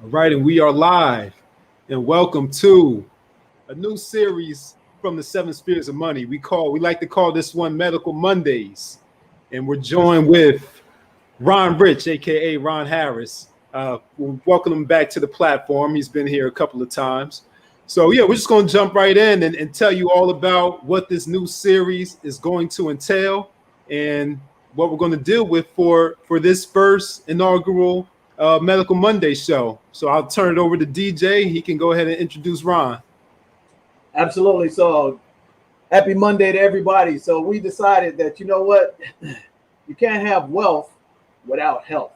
All right, and we are live. And welcome to a new series from the Seven Spheres of Money. We like to call this one Medical Mondays. And we're joined with Ron Rich, aka Ron Harris. We'll welcome him back to the platform. He's been here a couple of times. So yeah, we're just going to jump right in and tell you all about what this new series is going to entail and what we're going to deal with for this first inaugural Medical Monday show. So I'll turn it over to DJ. He can go ahead and introduce Ron. Absolutely. So happy Monday to everybody. So we decided that, you know what, you can't have wealth without health.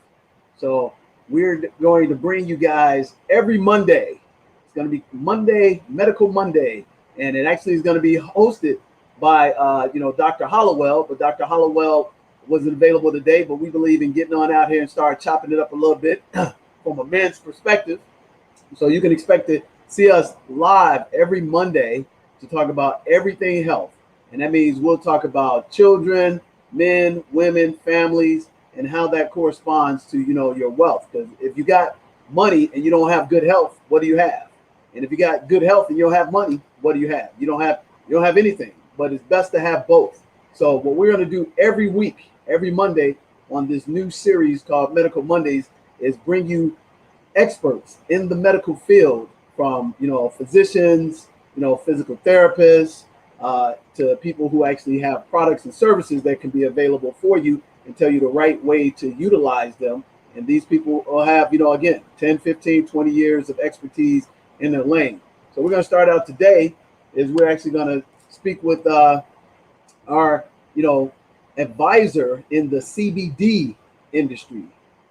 So we're going to bring you guys every Monday. It's going to be Medical Monday, and it actually is going to be hosted by Dr. Hollowell, but Dr. Hollowell wasn't available today, but we believe in getting on out here and start chopping it up a little bit from a men's perspective. So you can expect to see us live every Monday to talk about everything health. And that means we'll talk about children, men, women, families, and how that corresponds to, your wealth. Because if you got money and you don't have good health, what do you have? And if you got good health and you don't have money, what do you have? You don't have anything, but it's best to have both. So what we're going to do every week, every Monday on this new series called Medical Mondays is bring you experts in the medical field from, physicians, physical therapists, to people who actually have products and services that can be available for you and tell you the right way to utilize them. And these people will have, again, 10, 15, 20 years of expertise in their lane. So we're going to start out today is we're actually going to speak with our, advisor in the CBD industry.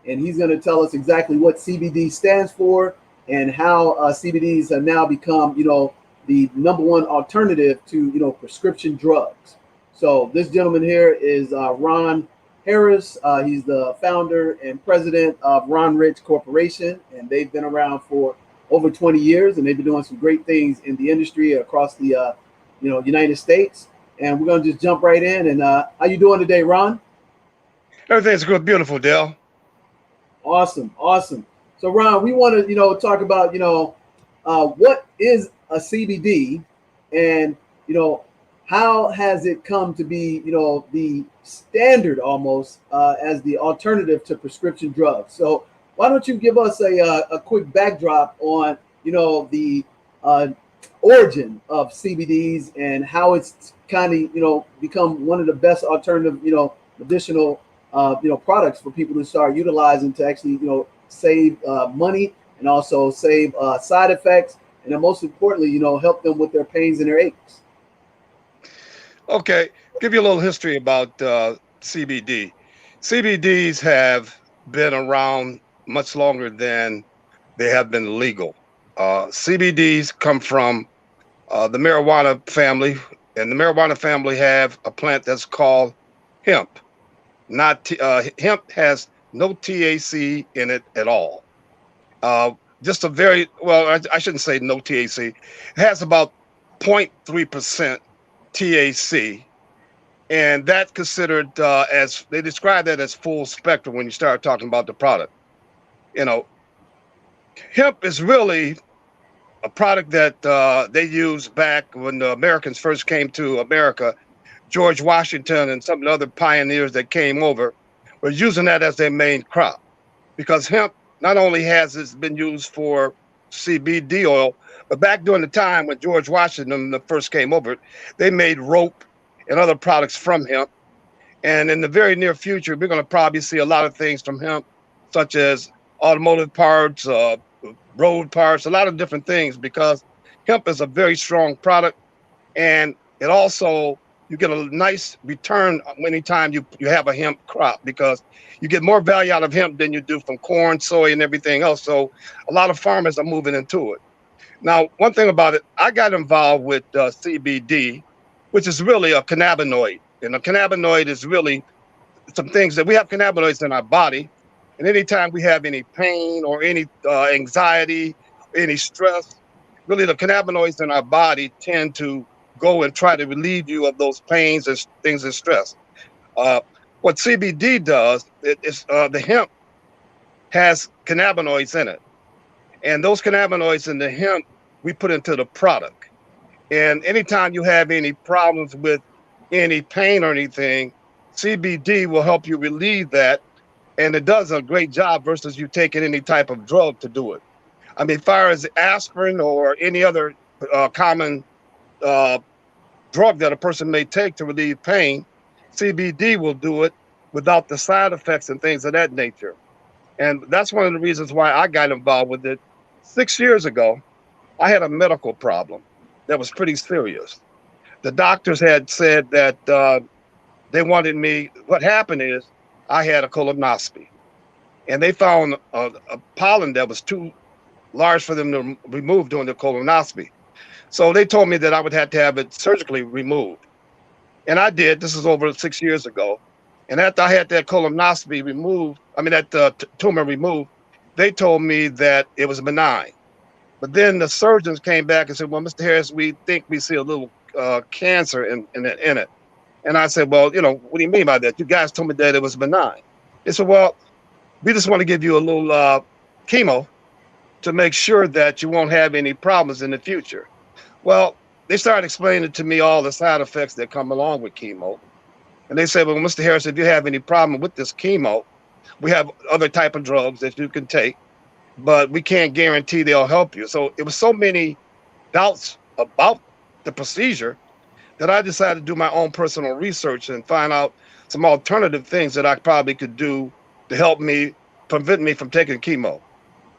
And he's going to tell us exactly what CBD stands for and how CBDs have now become, the number one alternative to, prescription drugs. So this gentleman here is Ron Harris. He's the founder and president of Ron Rich Corporation, and they've been around for over 20 years, and they've been doing some great things in the industry across the, United States. And we're going to just jump right in. And how you doing today, Ron? Everything's good, beautiful, Dale. Awesome. So, Ron, we want to, talk about, what is a CBD and, how has it come to be, the standard almost as the alternative to prescription drugs. So why don't you give us a quick backdrop on, the origin of CBDs and how it's kind of, become one of the best alternative, additional, products for people to start utilizing to actually, save money and also save side effects. And then most importantly, help them with their pains and their aches. Okay, give you a little history about CBD. CBDs have been around much longer than they have been legal. CBDs come from the marijuana family, and the marijuana family have a plant that's called hemp. Hemp has no THC in it at all. Just a very, I shouldn't say no THC. It has about 0.3% THC, and that's considered as they describe that as full spectrum when you start talking about the product. Hemp is really a product that they used back when the Americans first came to America. George Washington and some of the other pioneers that came over were using that as their main crop, because hemp not only has it been used for CBD oil, but back during the time when George Washington first came over, they made rope and other products from hemp. And in the very near future, we're going to probably see a lot of things from hemp, such as automotive parts, road parts, a lot of different things, because hemp is a very strong product. And it also, you get a nice return anytime you have a hemp crop, because you get more value out of hemp than you do from corn, soy, and everything else. So a lot of farmers are moving into it. Now, one thing about it, I got involved with CBD, which is really a cannabinoid. And a cannabinoid is really some things that we have cannabinoids in our body. And anytime we have any pain or any anxiety, any stress, really the cannabinoids in our body tend to go and try to relieve you of those pains and things and stress. What CBD does is the hemp has cannabinoids in it. And those cannabinoids in the hemp, we put into the product. And anytime you have any problems with any pain or anything, CBD will help you relieve that. And it does a great job versus you taking any type of drug to do it. I mean, as far as aspirin or any other common drug that a person may take to relieve pain, CBD will do it without the side effects and things of that nature. And that's one of the reasons why I got involved with it. 6 years ago, I had a medical problem that was pretty serious. The doctors had said that they wanted me. What happened is I had a colonoscopy, and they found a pollen that was too large for them to remove during the colonoscopy. So they told me that I would have to have it surgically removed. And I did. This is over 6 years ago. And after I had that colonoscopy removed, I mean, that tumor removed, they told me that it was benign. But then the surgeons came back and said, well, Mr. Harris, we think we see a little cancer in it. And I said, well, what do you mean by that? You guys told me that it was benign. They said, well, we just want to give you a little chemo to make sure that you won't have any problems in the future. Well, they started explaining to me all the side effects that come along with chemo. And they said, well, Mr. Harris, if you have any problem with this chemo, we have other type of drugs that you can take, but we can't guarantee they'll help you. So it was so many doubts about the procedure that I decided to do my own personal research and find out some alternative things that I probably could do to help me, prevent me from taking chemo.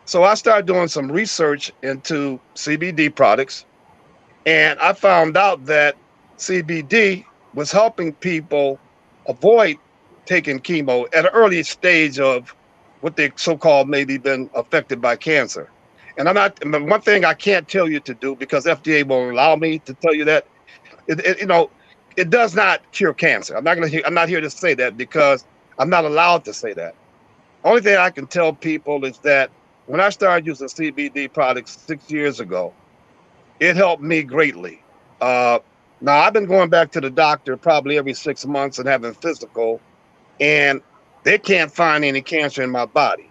So I started doing some research into CBD products, and I found out that CBD was helping people avoid taking chemo at an early stage of what they so-called maybe been affected by cancer. And one thing I can't tell you to do, because FDA won't allow me to tell you that, it does not cure cancer. I'm not here to say that because I'm not allowed to say that. Only thing I can tell people is that when I started using CBD products 6 years ago, it helped me greatly. Now, I've been going back to the doctor probably every 6 months and having physical, and they can't find any cancer in my body.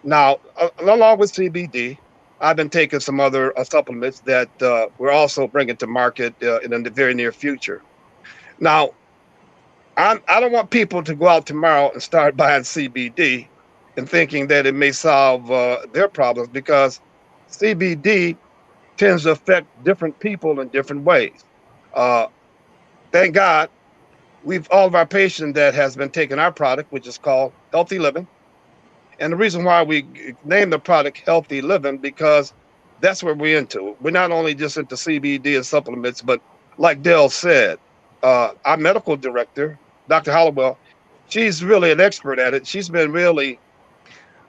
Now, along with CBD, I've been taking some other supplements that we're also bringing to market in the very near future. Now, I don't want people to go out tomorrow and start buying CBD and thinking that it may solve their problems, because CBD tends to affect different people in different ways. Thank God, all of our patients that has been taking our product, which is called Healthy Living. And the reason why we named the product Healthy Living, because that's what we're into. We're not only just into CBD and supplements, but like Dale said, our medical director, Dr. Hollowell, she's really an expert at it. She's been really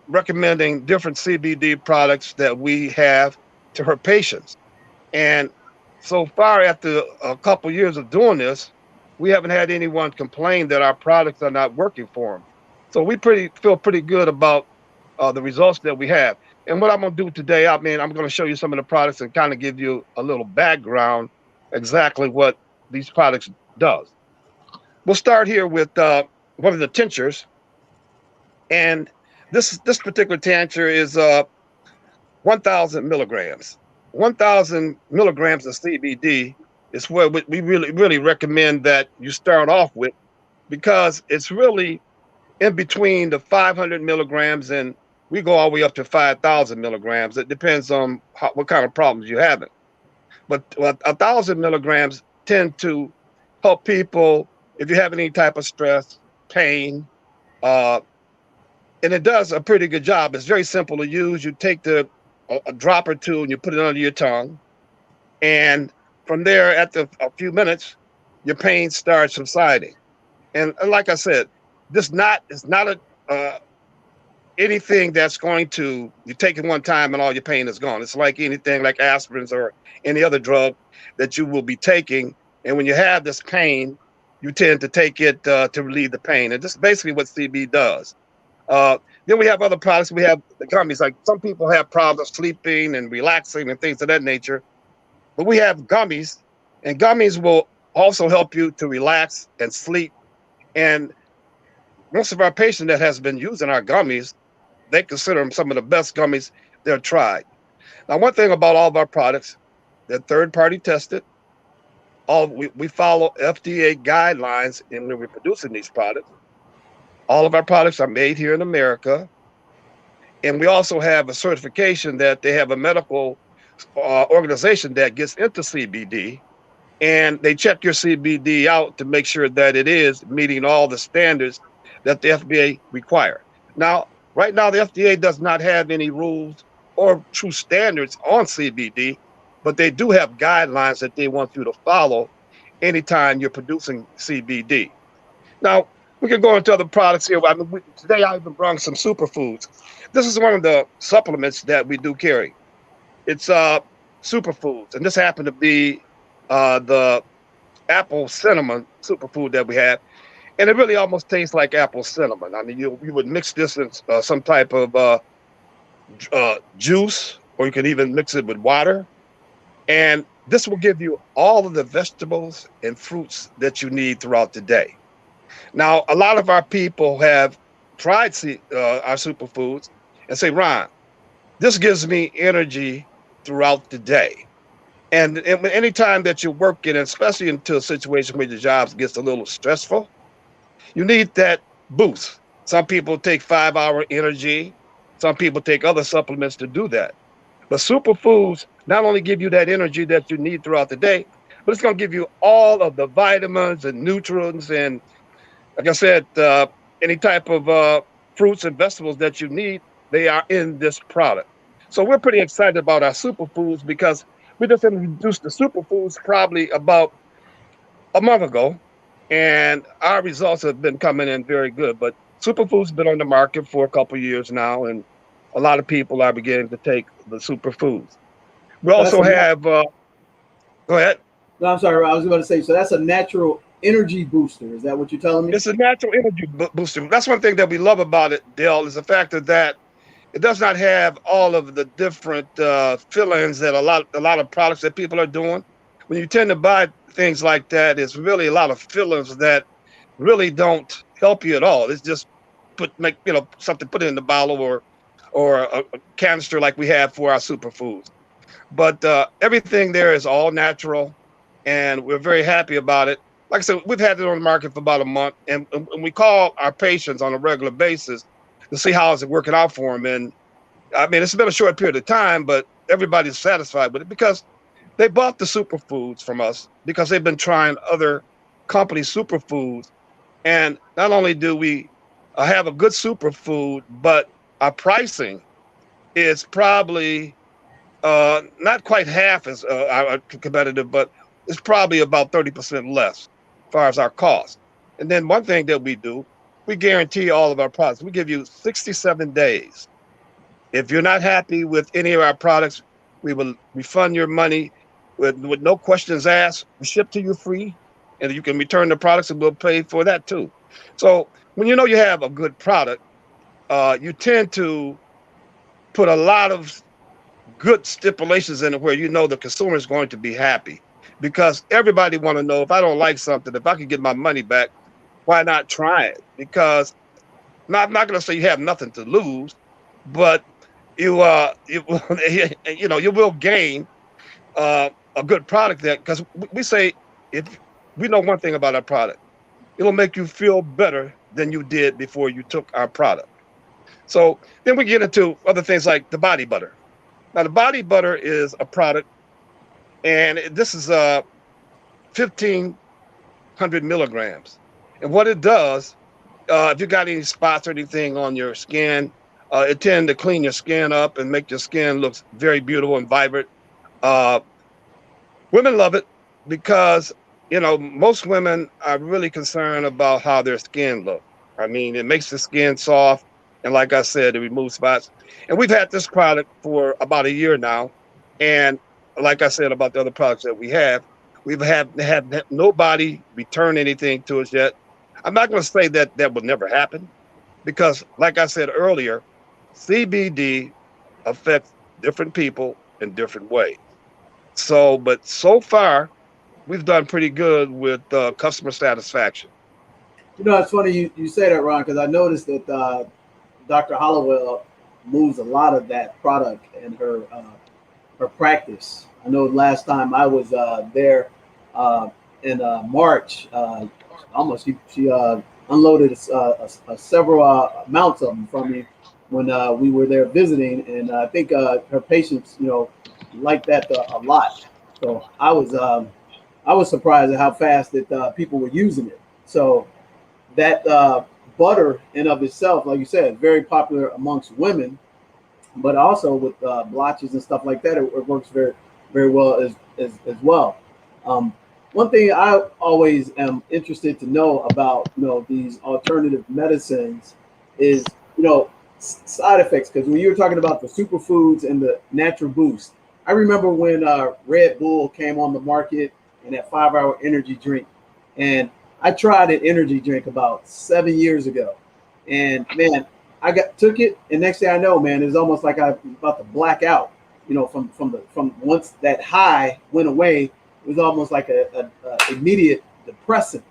recommending different CBD products that we have to her patients. And so far, after a couple years of doing this, we haven't had anyone complain that our products are not working for them. So we feel pretty good about the results that we have. And what I'm going to do today, I'm going to show you some of the products and kind of give you a little background exactly what these products does. We'll start here with one of the tinctures. And this particular tincture is 1,000 milligrams. 1,000 milligrams of CBD is what we really recommend that you start off with, because it's really in between the 500 milligrams and we go all the way up to 5,000 milligrams. It depends on what kind of problems you're having. But 1,000 milligrams tend to help people if you have any type of stress, pain, and it does a pretty good job. It's very simple to use. You take a drop or two and you put it under your tongue, and from there, after a few minutes, your pain starts subsiding. And like I said, it's not anything that's going to, you take it one time and all your pain is gone. It's like anything like aspirins or any other drug that you will be taking. And when you have this pain, you tend to take it to relieve the pain. And this is basically what CB does. Then we have other products. We have the gummies. Like some people have problems sleeping and relaxing and things of that nature. But we have gummies, and gummies will also help you to relax and sleep. And most of our patients that has been using our gummies, they consider them some of the best gummies they've tried. Now, one thing about all of our products, they're third-party tested. We follow FDA guidelines when we're producing these products. All of our products are made here in America. And we also have a certification that they have a medical organization that gets into CBD, and they check your CBD out to make sure that it is meeting all the standards that the FDA require. Now, right now, the FDA does not have any rules or true standards on CBD, but they do have guidelines that they want you to follow anytime you're producing CBD. Now, we can go into other products here. I mean, today I even brought some superfoods. This is one of the supplements that we do carry. It's superfoods, and this happened to be the apple cinnamon superfood that we have, and it really almost tastes like apple cinnamon. I mean, you would mix this in some type of juice, or you can even mix it with water, and this will give you all of the vegetables and fruits that you need throughout the day. Now, a lot of our people have tried our superfoods and say, Ron, this gives me energy throughout the day. And any time that you're working, especially into a situation where your job gets a little stressful, you need that boost. Some people take 5-hour energy. Some people take other supplements to do that. But superfoods not only give you that energy that you need throughout the day, but it's going to give you all of the vitamins and nutrients and, like I said, any type of fruits and vegetables that you need, they are in this product. So we're pretty excited about our superfoods because we just introduced the superfoods probably about a month ago, and our results have been coming in very good. But superfoods have been on the market for a couple of years now, and a lot of people are beginning to take the superfoods. We also have, go ahead. No, I'm sorry, I was going to say, so that's a natural energy booster. Is that what you're telling me? It's a natural energy booster. That's one thing that we love about it, Dale, is the fact that it does not have all of the different fillings that a lot of products that people are doing. When you tend to buy things like that, it's really a lot of fillings that really don't help you at all. It's just make something, put it in the bottle or a canister like we have for our superfoods. But everything there is all natural, and we're very happy about it. Like I said, we've had it on the market for about a month, and we call our patients on a regular basis to see how is it working out for them. And I mean, it's been a short period of time, but everybody's satisfied with it because they bought the superfoods from us because they've been trying other companies' superfoods. And not only do we have a good superfood, but our pricing is probably not quite half as competitive, but it's probably about 30% less as far as our cost. And then one thing that we do, we guarantee all of our products. We give you 67 days. If you're not happy with any of our products, we will refund your money with no questions asked. We ship to you free, and you can return the products, and we'll pay for that too. So when you know you have a good product, you tend to put a lot of good stipulations in it where you know the consumer is going to be happy, because everybody want to know, if I don't like something, if I can get my money back, why not try it? Because I'm not going to say you have nothing to lose, but you will gain a good product that, because we say, if we know one thing about our product, it'll make you feel better than you did before you took our product. So then we get into other things like the body butter. Now, the body butter is a product, and this is 1,500 milligrams. And what it does, if you got any spots or anything on your skin, it tends to clean your skin up and make your skin look very beautiful and vibrant. Women love it because, most women are really concerned about how their skin looks. I mean, it makes the skin soft. And like I said, it removes spots. And we've had this product for about a year now. And like I said about the other products that we have, we've had nobody return anything to us yet. I'm not going to say that will never happen, because like I said earlier, CBD affects different people in different ways. But so far, we've done pretty good with customer satisfaction. It's funny you say that, Ron, because I noticed that Dr. Hollowell moves a lot of that product in her her practice. I know last time I was there in March, almost she unloaded several amounts of them from me when we were there visiting, and I think her patients, liked that a lot. So I was surprised at how fast that people were using it. So that butter in of itself, like you said, is very popular amongst women, but also with blotches and stuff like that, it works very, very well as well. One thing I always am interested to know about, these alternative medicines is, side effects. Because when you were talking about the superfoods and the natural boost, I remember when Red Bull came on the market and that 5-hour energy drink, and I tried an energy drink about 7 years ago, and man, took it, and next thing I know, man, it's almost like I'm about to black out. From once that high went away, it was almost like a immediate depressant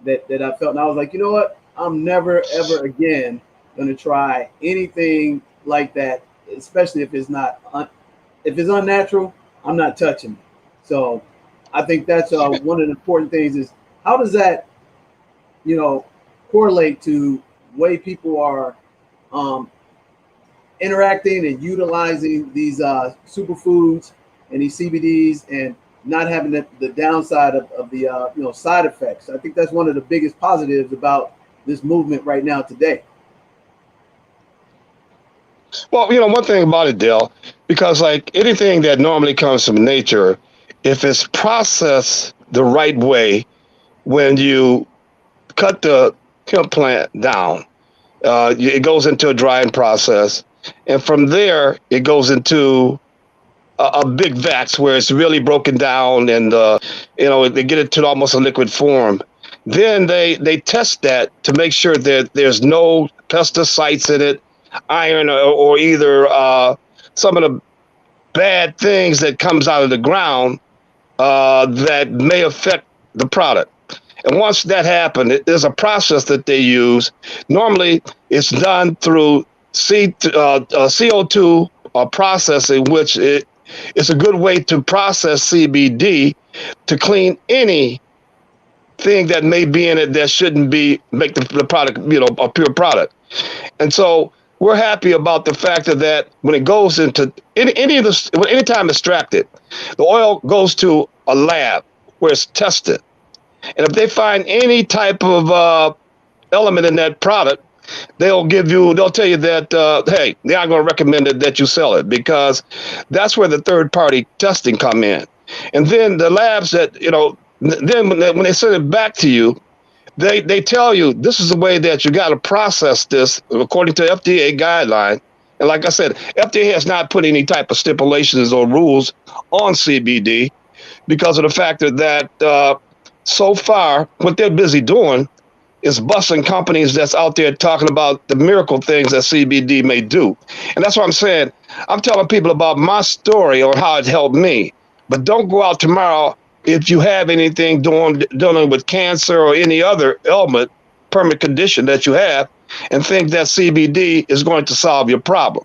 that I felt, and I was like, you know what? I'm never ever again gonna try anything like that, especially if it's not if it's unnatural. I'm not touching it. So I think that's one of the important things is how does that correlate to way people are interacting and utilizing these superfoods and these CBDs and not having the downside of the side effects. I think that's one of the biggest positives about this movement right now today. Well, one thing about it, Dale, because like anything that normally comes from nature, if it's processed the right way, when you cut the hemp plant down, it goes into a drying process, and from there it goes into a big vats where it's really broken down, and they get it to almost a liquid form. Then they test that to make sure that there's no pesticides in it, iron, or either some of the bad things that comes out of the ground that may affect the product. And once that happens, there's a process that they use. Normally, it's done through CO2 processing, which it's a good way to process CBD to clean anything that may be in it that shouldn't be, make the product, a pure product. And so we're happy about the fact that when it goes into anytime extracted, the oil goes to a lab where it's tested. And if they find any type of element in that product, they'll tell you that, hey, they aren't going to recommend it that you sell it, because that's where the third party testing come in. And then the labs that, then when they send it back to you, they tell you this is the way that you got to process this according to FDA guideline. And like I said, FDA has not put any type of stipulations or rules on CBD because of the fact that so far what they're busy doing is busting companies that's out there talking about the miracle things that CBD may do. And that's what I'm saying. I'm telling people about my story on how it helped me. But don't go out tomorrow if you have anything dealing with cancer or any other ailment, permanent condition that you have, and think that CBD is going to solve your problem.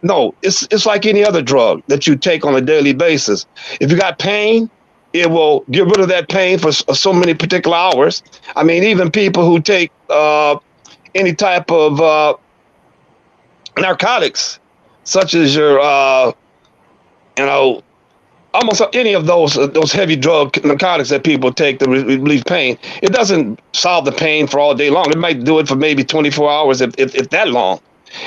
No, it's like any other drug that you take on a daily basis. If you got pain, it will get rid of that pain for so many particular hours. I mean, even people who take any type of narcotics, such as your, almost any of those heavy drug narcotics that people take to relieve pain, it doesn't solve the pain for all day long. It might do it for maybe 24 hours, if that long.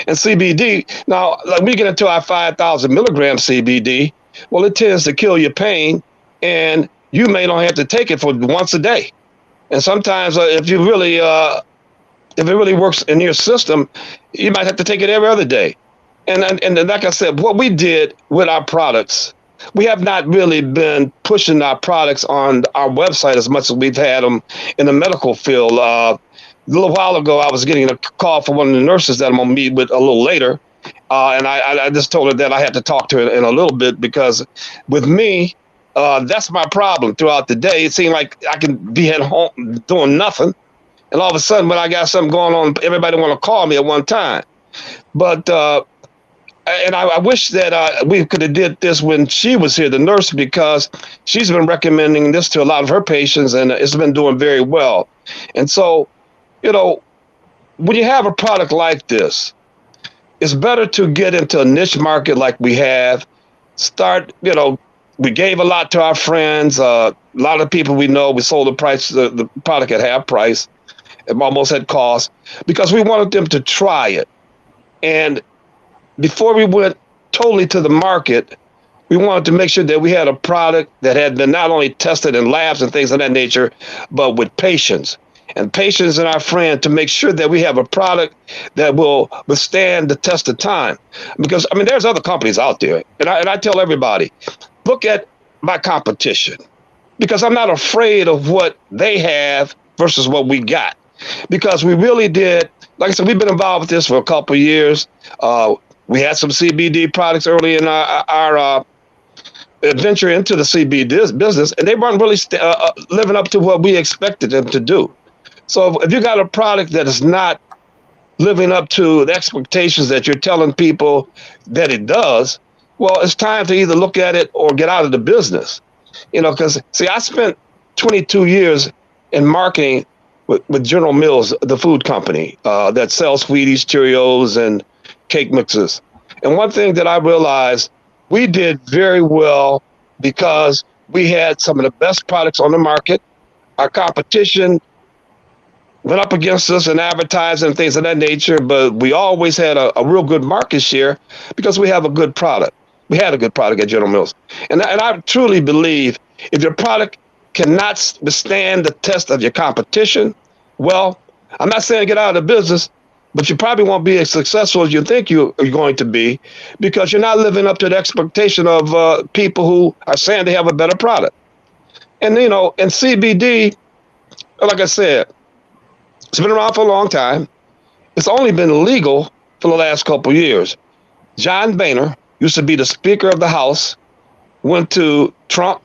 And CBD, now, like we get into our 5,000 milligram CBD, well, it tends to kill your pain, and you may not have to take it for once a day. And sometimes if it really works in your system, you might have to take it every other day. And like I said, what we did with our products, we have not really been pushing our products on our website as much as we've had them in the medical field. A little while ago, I was getting a call from one of the nurses that I'm going to meet with a little later. And I just told her that I had to talk to her in a little bit, because with me, that's my problem throughout the day. It seemed like I can be at home doing nothing, and all of a sudden, when I got something going on, everybody want to call me at one time. But and I wish that we could have did this when she was here, the nurse, because she's been recommending this to a lot of her patients, and it's been doing very well. And so, you know, when you have a product like this, it's better to get into a niche market like we have. Start, you know, we gave a lot to our friends. A lot of people we know, we sold the product at half price, almost at cost, because we wanted them to try it. And before we went totally to the market, we wanted to make sure that we had a product that had been not only tested in labs and things of that nature, but with patients. And patients and our friend, to make sure that we have a product that will withstand the test of time. Because, I mean, there's other companies out there. And I tell everybody, look at my competition. Because I'm not afraid of what they have versus what we got. Because we really did, like I said, we've been involved with this for a couple of years. We had some CBD products early in our adventure into the CBD business, and they weren't really living up to what we expected them to do. So if you got a product that is not living up to the expectations that you're telling people that it does, well, it's time to either look at it or get out of the business. You know, because, see, I spent 22 years in marketing with General Mills, the food company that sells Wheaties, Cheerios, and cake mixes. And one thing that I realized, we did very well because we had some of the best products on the market. Our competition went up against us in advertising and things of that nature, but we always had a real good market share because we have a good product. We had a good product at General Mills. And I truly believe if your product cannot withstand the test of your competition, well, I'm not saying get out of the business, but you probably won't be as successful as you think you're going to be because you're not living up to the expectation of people who are saying they have a better product. And, you know, in CBD, like I said, it's been around for a long time. It's only been legal for the last couple of years. John Boehner used to be the Speaker of the House, went to Trump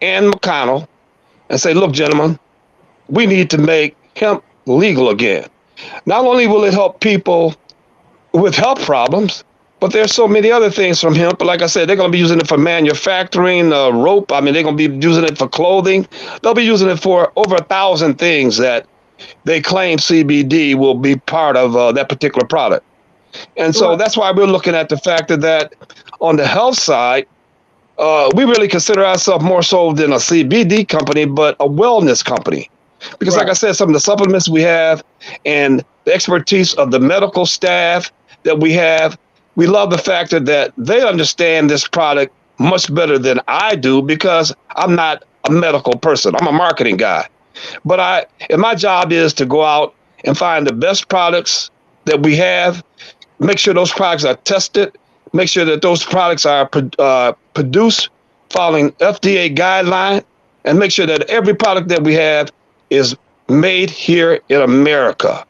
and McConnell and say, look, gentlemen, we need to make hemp legal again. Not only will it help people with health problems, but there's so many other things from hemp. But like I said, they're going to be using it for manufacturing, rope. I mean, they're going to be using it for clothing. They'll be using it for over 1,000 things that they claim CBD will be part of that particular product. And so that's why we're looking at the fact that on the health side, we really consider ourselves more so than a CBD company, but a wellness company. Because like I said, some of the supplements we have and the expertise of the medical staff that we have, we love the fact that they understand this product much better than I do because I'm not a medical person. I'm a marketing guy. But my job is to go out and find the best products that we have, make sure those products are tested, make sure that those products are produced following FDA guideline, and make sure that every product that we have is made here in America.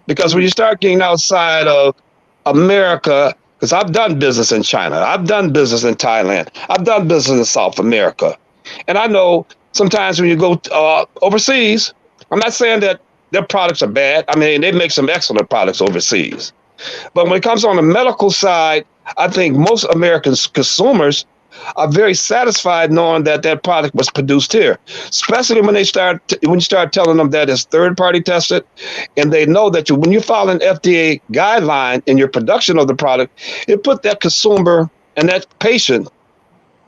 Because when you start getting outside of America, because I've done business in China, I've done business in Thailand, I've done business in South America, and I know sometimes when you go overseas, I'm not saying that their products are bad. I mean, they make some excellent products overseas. But when it comes on the medical side, I think most American consumers are very satisfied knowing that that product was produced here, especially when you start telling them that it's third-party tested, and they know that when you follow an FDA guideline in your production of the product, it put that consumer and that patient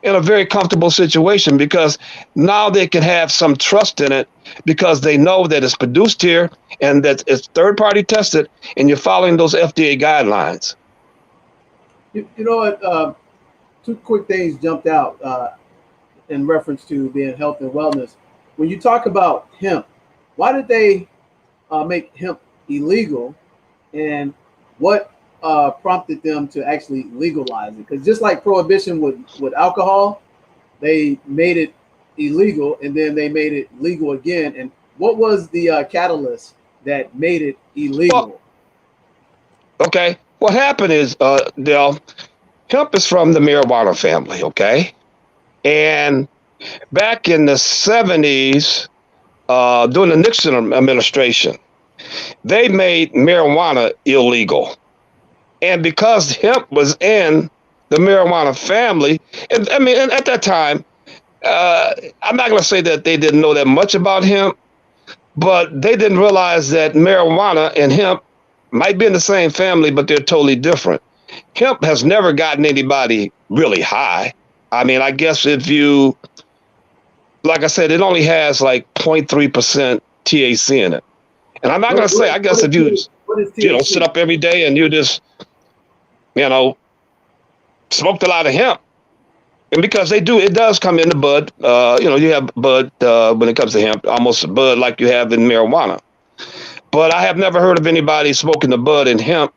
in a very comfortable situation because now they can have some trust in it because they know that it's produced here and that it's third-party tested and you're following those FDA guidelines. You know what? Two quick things jumped out in reference to being health and wellness. When you talk about hemp, why did they make hemp illegal, and what prompted them to actually legalize it? Because just like prohibition with alcohol, they made it illegal and then they made it legal again. And what was the catalyst that made it illegal? Well, okay, what happened is, Dale, hemp is from the marijuana family, okay? And back in the 70s, during the Nixon administration, they made marijuana illegal. And because hemp was in the marijuana family, and I mean, and at that time, I'm not going to say that they didn't know that much about hemp, but they didn't realize that marijuana and hemp might be in the same family, but they're totally different. Hemp has never gotten anybody really high. I mean, I guess if you, like I said, it only has like 0.3% THC in it. And I'm not going to say, I guess if you, sit up every day and you just, smoked a lot of hemp, and because it does come in the bud. You have bud when it comes to hemp, almost a bud like you have in marijuana. But I have never heard of anybody smoking the bud in hemp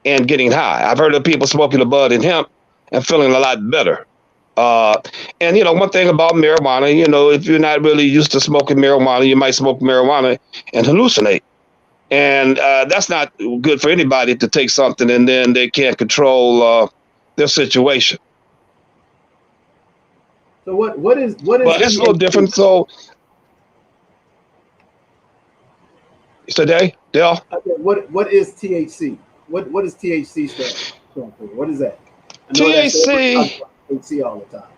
and getting high. I've heard of people smoking the bud in hemp and feeling a lot better. And one thing about marijuana, if you're not really used to smoking marijuana, you might smoke marijuana and hallucinate. And that's not good for anybody to take something and then they can't control their situation. So what is? But it's a little different. So, today, Dale. Okay, what is THC? What does THC stand for? What is that? THC all the time.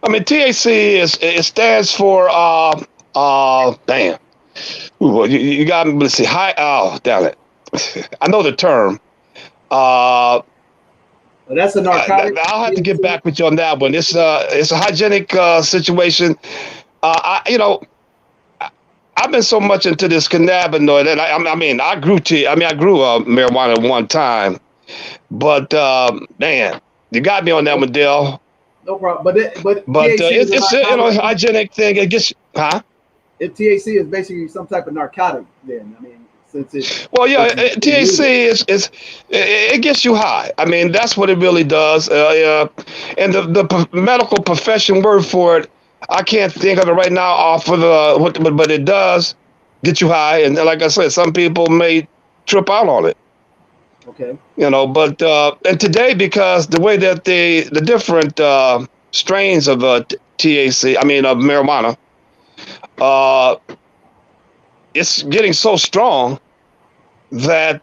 I mean, THC it stands for damn. Ooh, you got me. Let's see. High. Oh, damn it. I know the term. That's a narcotic. I'll have to get back with you on that one. It's a hygienic situation. I've been so much into this cannabinoid, and I grew marijuana at one time, but man, you got me on that one, Dale. No problem. But it's a hygienic thing. It gets If THC is basically some type of narcotic, then THC it gets you high. I mean, that's what it really does. And the medical profession word for it, I can't think of it right now off of but it does get you high. And like I said, some people may trip out on it. Okay. But and today, because the way that the different strains of THC, of marijuana, it's getting so strong that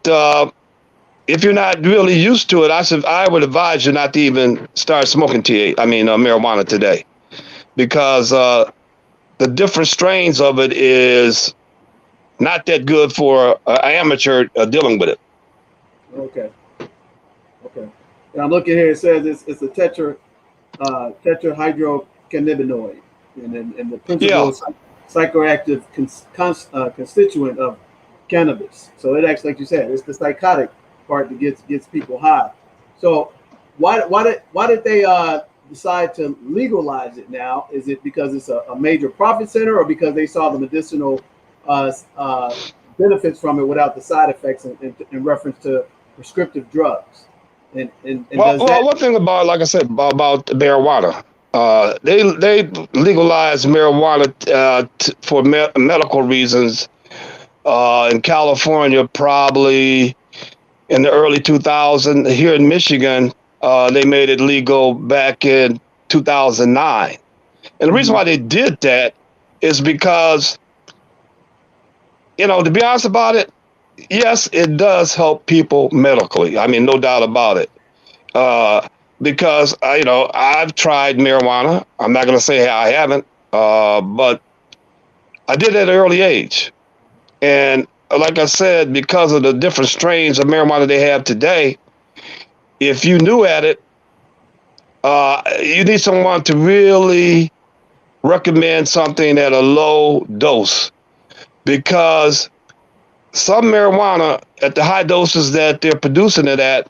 if you're not really used to it, I would advise you not to even start smoking marijuana today, because the different strains of it is not that good for an amateur dealing with it. Okay. And I'm looking here. It says it's a tetrahydrocannabinoid, and the principal psychoactive constituent of cannabis. So it acts like you said. It's the psychotic part that gets people high. So why did they decide to legalize it now? Is it because it's a major profit center, or because they saw the medicinal benefits from it without the side effects in reference to prescriptive drugs? And one thing about, like I said, about marijuana, they legalized marijuana for medical reasons in California, probably in the early 2000s. Here in Michigan, they made it legal back in 2009. And the reason why they did that is because, to be honest about it, yes, it does help people medically. I mean, no doubt about it. Because I've tried marijuana. I'm not going to say I haven't, but I did at an early age. And like I said, because of the different strains of marijuana they have today, if you're new at it, you need someone to really recommend something at a low dose, because some marijuana at the high doses that they're producing it at,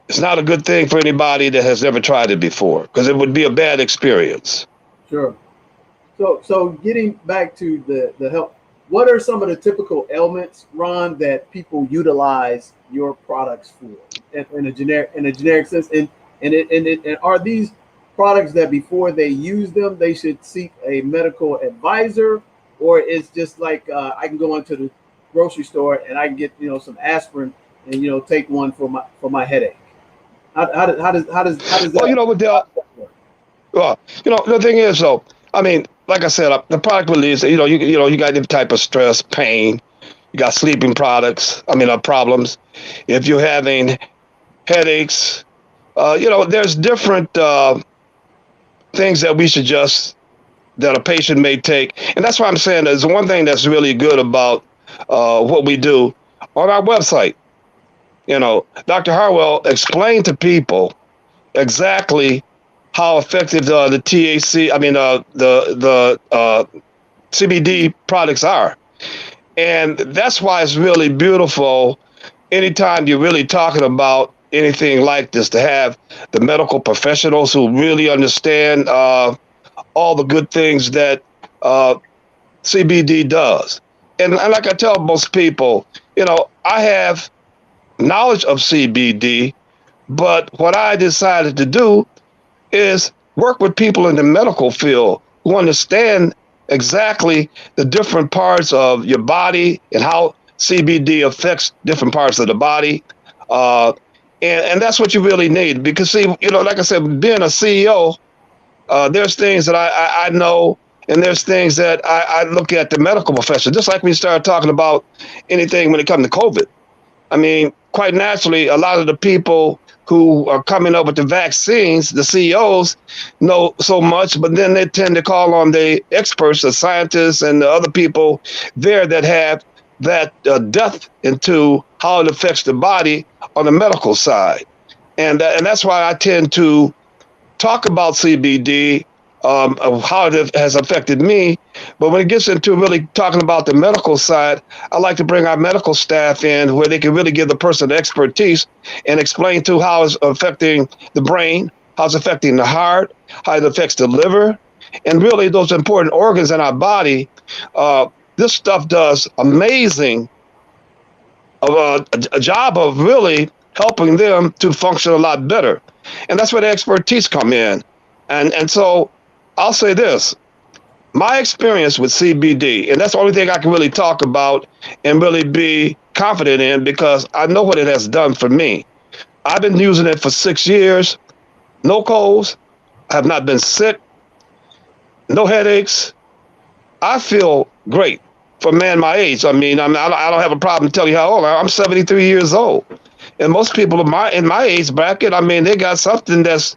it's not a good thing for anybody that has never tried it before, because it would be a bad experience. Sure. So getting back to the health, what are some of the typical ailments, Ron, that people utilize your products for in a generic sense? And are these products that before they use them, they should seek a medical advisor, or it's just like I can go into the grocery store and I can get some aspirin and take one for my headache? How does that? Well, the thing is, like I said, the product release, you got any type of stress, pain, You got sleeping problems. If you're having headaches, there's different things that we suggest that a patient may take. And that's why I'm saying there's one thing that's really good about what we do on our website. Dr. Harwell explained to people exactly how effective the CBD products are. And that's why it's really beautiful anytime you're really talking about anything like this, to have the medical professionals who really understand all the good things that CBD does. And like I tell most people, I have knowledge of CBD, but what I decided to do is work with people in the medical field who understand exactly the different parts of your body and how CBD affects different parts of the body. And that's what you really need, because like I said, being a CEO, there's things that I know, and there's things that I look at the medical profession, just like we started talking about anything when it comes to COVID. I mean, quite naturally, a lot of the people who are coming up with the vaccines, the CEOs, know so much, but then they tend to call on the experts, the scientists, and the other people there that have that depth into how it affects the body on the medical side. And that's why I tend to talk about CBD, of how it has affected me. But when it gets into really talking about the medical side, I like to bring our medical staff in where they can really give the person the expertise and explain to how it's affecting the brain, how it's affecting the heart, how it affects the liver, and really those important organs in our body. This stuff does amazing a job of really helping them to function a lot better. And that's where the expertise come in. And so I'll say this, my experience with CBD, and that's the only thing I can really talk about and really be confident in, because I know what it has done for me. I've been using it for 6 years, no colds, I have not been sick, no headaches. I feel great for a man my age. I mean, I don't have a problem telling you how old I am. I'm 73 years old. And most people in my age bracket, I mean, they got something that's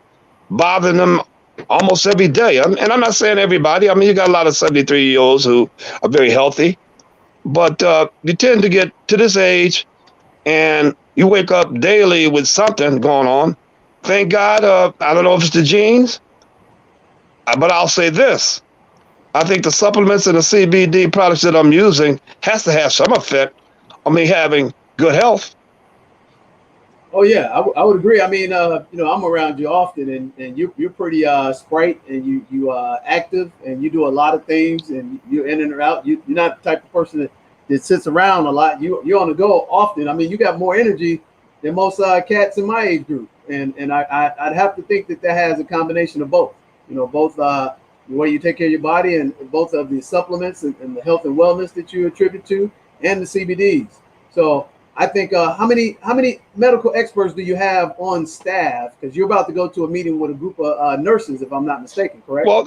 bothering them almost every day. And I'm not saying everybody. I mean, you got a lot of 73-year-olds who are very healthy. But you tend to get to this age and you wake up daily with something going on. Thank God, I don't know if it's the genes, but I'll say this. I think the supplements and the CBD products that I'm using has to have some effect on me having good health. Oh yeah, I would agree. I mean, I'm around you often, and you're pretty sprite, and you active, and you do a lot of things, and you're in and out. You're not the type of person that sits around a lot. You're on the go often. I mean, you got more energy than most cats in my age group, and I'd have to think that has a combination of both. Both the way you take care of your body, and both of the supplements and the health and wellness that you attribute to, and the CBDs. So I think how many medical experts do you have on staff? Because you're about to go to a meeting with a group of nurses, if I'm not mistaken, correct? Well,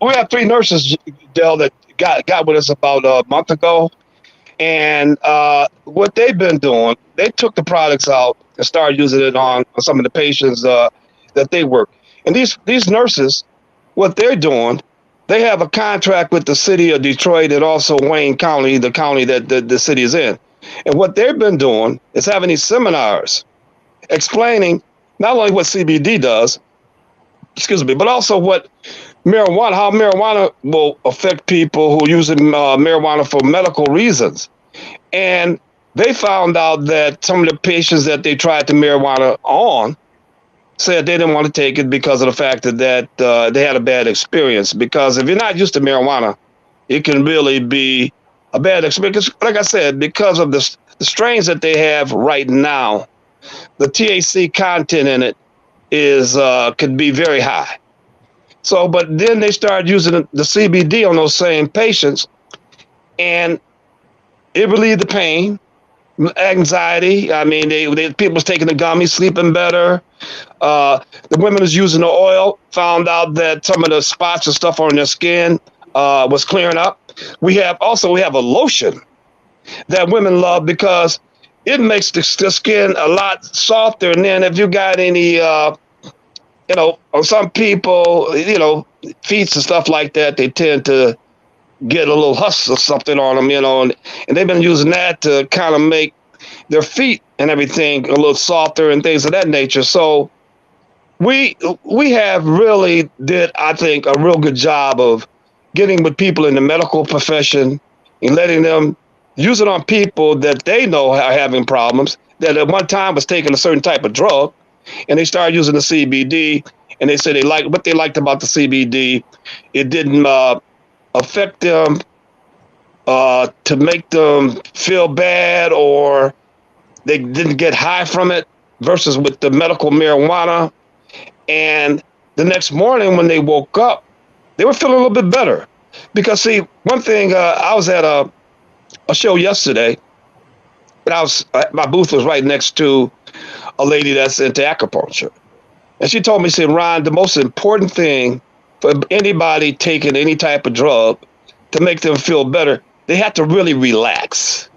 we have 3 nurses, Dell, that got with us about a month ago. And what they've been doing, they took the products out and started using it on some of the patients that they work. And these nurses, what they're doing, they have a contract with the city of Detroit and also Wayne County, the county that the city is in. And what they've been doing is having these seminars explaining not only what CBD does, but also what how marijuana will affect people who are using marijuana for medical reasons. And they found out that some of the patients that they tried the marijuana on said they didn't want to take it because of the fact that they had a bad experience. Because if you're not used to marijuana, it can really be a bad experience. Like I said, because of the strains that they have right now, the THC content in it could be very high. So, but then they started using the CBD on those same patients, and it relieved the pain, anxiety. I mean, people was taking the gummies, sleeping better. The women was using the oil, found out that some of the spots and stuff on their skin was clearing up. We have a lotion that women love because it makes the skin a lot softer. And then if you got any, on some people, feet and stuff like that, they tend to get a little husk or something on them, and they've been using that to kind of make their feet and everything a little softer and things of that nature. So we have really did, I think, a real good job of getting with people in the medical profession and letting them use it on people that they know are having problems, that at one time was taking a certain type of drug, and they started using the CBD, and they said what they liked about the CBD. It didn't affect them to make them feel bad, or they didn't get high from it, versus with the medical marijuana. And the next morning when they woke up, they were feeling a little bit better. Because see, one thing, I was at a show yesterday, and my booth was right next to a lady that's into acupuncture. And she told me, she said, Ron, the most important thing for anybody taking any type of drug to make them feel better, they have to really relax.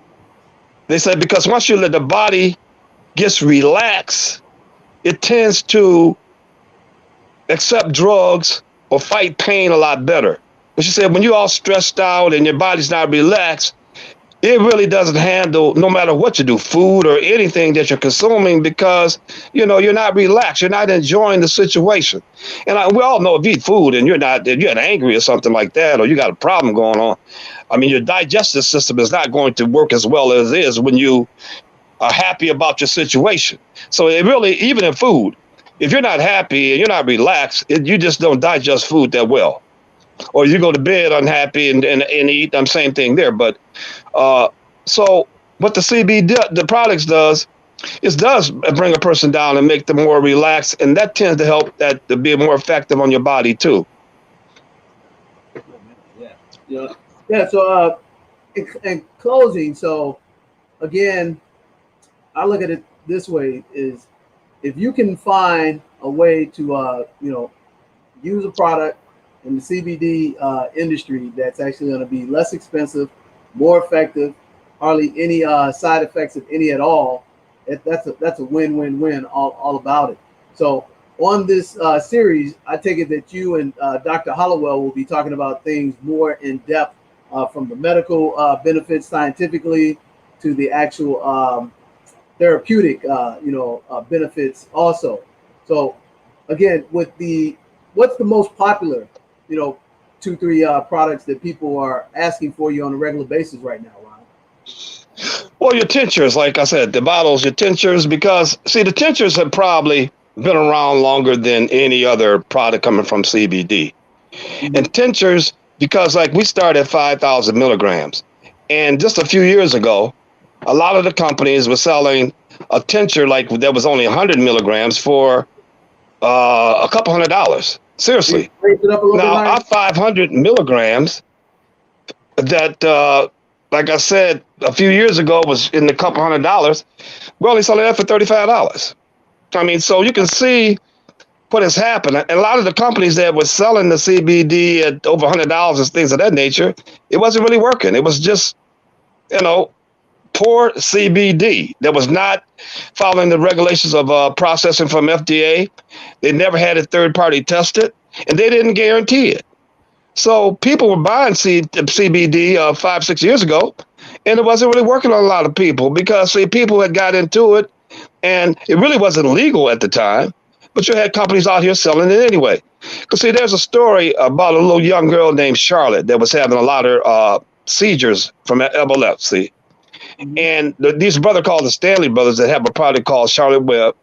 They said, because once you let the body gets relaxed, it tends to accept drugs or fight pain a lot better. But she said, when you're all stressed out and your body's not relaxed, it really doesn't handle, no matter what you do, food or anything that you're consuming, because, you're not relaxed. You're not enjoying the situation. And we all know if you eat food and you're angry or something like that, or you got a problem going on, I mean, your digestive system is not going to work as well as it is when you are happy about your situation. So it really, even in food, if you're not happy and you're not relaxed, you just don't digest food that well. Or you go to bed unhappy and eat, same thing there. But so what the CBD, the products does bring a person down and make them more relaxed. And that tends to help that to be more effective on your body too. Yeah. So in closing, so again, I look at it this way: is if you can find a way to use a product in the CBD industry that's actually going to be less expensive, more effective, hardly any side effects, if any at all, that's a win-win-win all about it. So on this series, I take it that you and Dr. Hollowell will be talking about things more in depth, from the medical benefits scientifically to the actual therapeutic benefits also. So again, what's the most popular 2-3 products that people are asking for you on a regular basis right now, Ron? Well, your tinctures, like I said, the bottles, your tinctures, because see, the tinctures have probably been around longer than any other product coming from CBD. Mm-hmm. And tinctures, because like we started at 5,000 milligrams, and just a few years ago, a lot of the companies were selling a tincture like that was only 100 milligrams for a couple $100. Seriously. Now, our 500 milligrams that, like I said, a few years ago was in the couple $100, we're only selling that for $35. I mean, so you can see what has happened. And a lot of the companies that were selling the CBD at over $100 and things of that nature, it wasn't really working. It was just, poor CBD that was not following the regulations of processing from FDA. They never had it third-party tested, and they didn't guarantee it. So people were buying CBD 5-6 years ago, and it wasn't really working on a lot of people because, see, people had got into it, and it really wasn't legal at the time, but you had companies out here selling it anyway. Because, see, there's a story about a little young girl named Charlotte that was having a lot of seizures from epilepsy. And these brothers called the Stanley Brothers that have a product called Charlotte Web.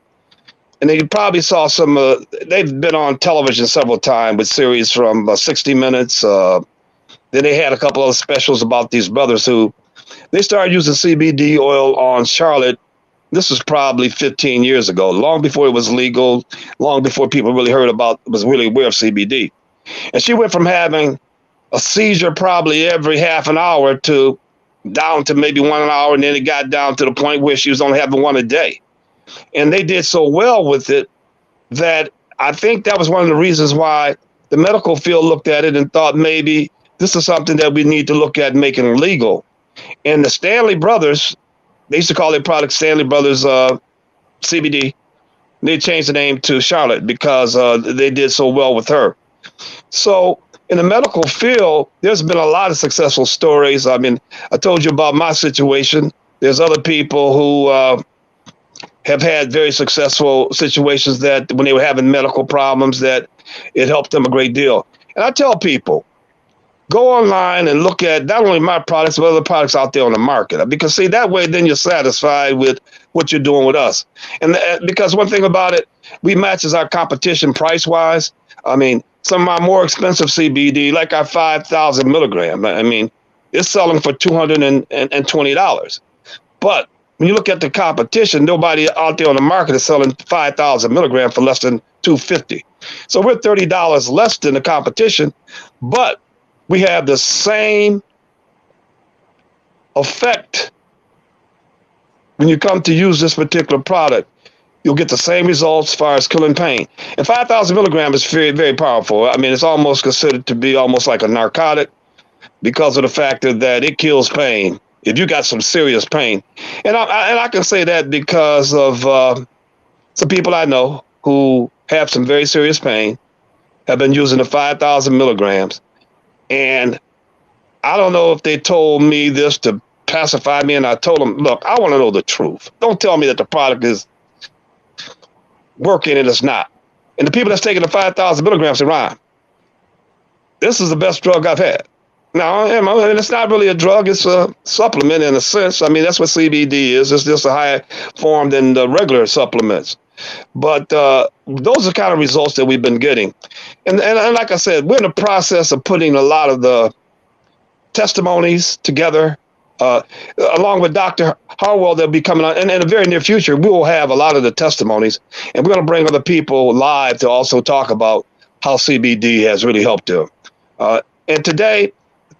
And then you probably saw some, they've been on television several times with series from 60 Minutes. Then they had a couple of specials about these brothers who, they started using CBD oil on Charlotte. This was probably 15 years ago, long before it was legal, long before people really was really aware of CBD. And she went from having a seizure probably every half an hour to down to maybe 1 hour, and then it got down to the point where she was only having one a day. And they did so well with it that I think that was one of the reasons why the medical field looked at it and thought maybe this is something that we need to look at making legal. And the Stanley Brothers, they used to call their product Stanley Brothers CBD. They changed the name to Charlotte because they did so well with her. So in the medical field, there's been a lot of successful stories. I mean, I told you about my situation. There's other people who have had very successful situations that when they were having medical problems, that it helped them a great deal. And I tell people, go online and look at not only my products, but other products out there on the market. Because see, that way, then you're satisfied with what you're doing with us. And because one thing about it, we matches our competition price-wise. I mean, some of our more expensive CBD, like our 5,000 milligram, I mean, it's selling for $220. But when you look at the competition, nobody out there on the market is selling 5,000 milligram for less than $250. So we're $30 less than the competition, but we have the same effect when you come to use this particular product. You'll get the same results as far as killing pain. And 5,000 milligrams is very, very powerful. I mean, it's almost considered to be almost like a narcotic because of the fact that it kills pain if you got some serious pain. And I can say that because of some people I know who have some very serious pain, have been using the 5,000 milligrams. And I don't know if they told me this to pacify me, and I told them, look, I want to know the truth. Don't tell me that the product is working and it's not. And the people that's taking the 5,000 milligrams say, Ryan, this is the best drug I've had. No, it's not really a drug. It's a supplement in a sense. I mean, that's what CBD is. It's just a higher form than the regular supplements. But those are kind of results that we've been getting. And like I said, we're in the process of putting a lot of the testimonies together. Along with Dr. Harwell, they'll be coming on. And in the very near future, we will have a lot of the testimonies. And we're going to bring other people live to also talk about how CBD has really helped them. And today,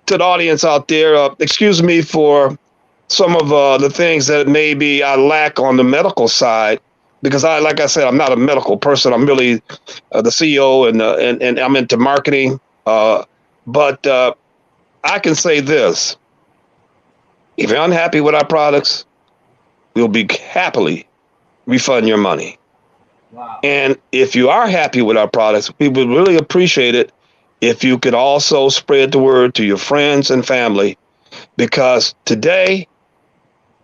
to the audience out there, excuse me for some of the things that maybe I lack on the medical side, because like I said, I'm not a medical person. I'm really the CEO and I'm into marketing. But I can say this. If you're unhappy with our products, we'll be happily refund your money. Wow. And if you are happy with our products, we would really appreciate it if you could also spread the word to your friends and family, because today,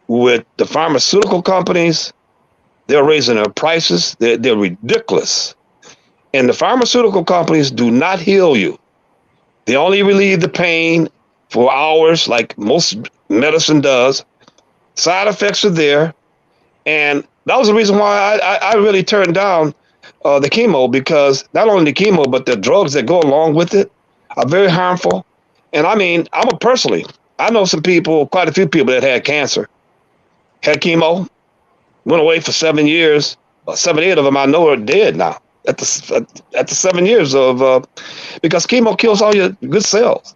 with the pharmaceutical companies, they're raising their prices. They're ridiculous. And the pharmaceutical companies do not heal you. They only relieve the pain for hours, like most medicine does. Side effects are there. And that was the reason why I really turned down the chemo, because not only the chemo, but the drugs that go along with it are very harmful. And I mean, I know some people, quite a few people that had cancer, had chemo, went away for 7 years. 7, 8 of them I know are dead now at the 7 years of, because chemo kills all your good cells.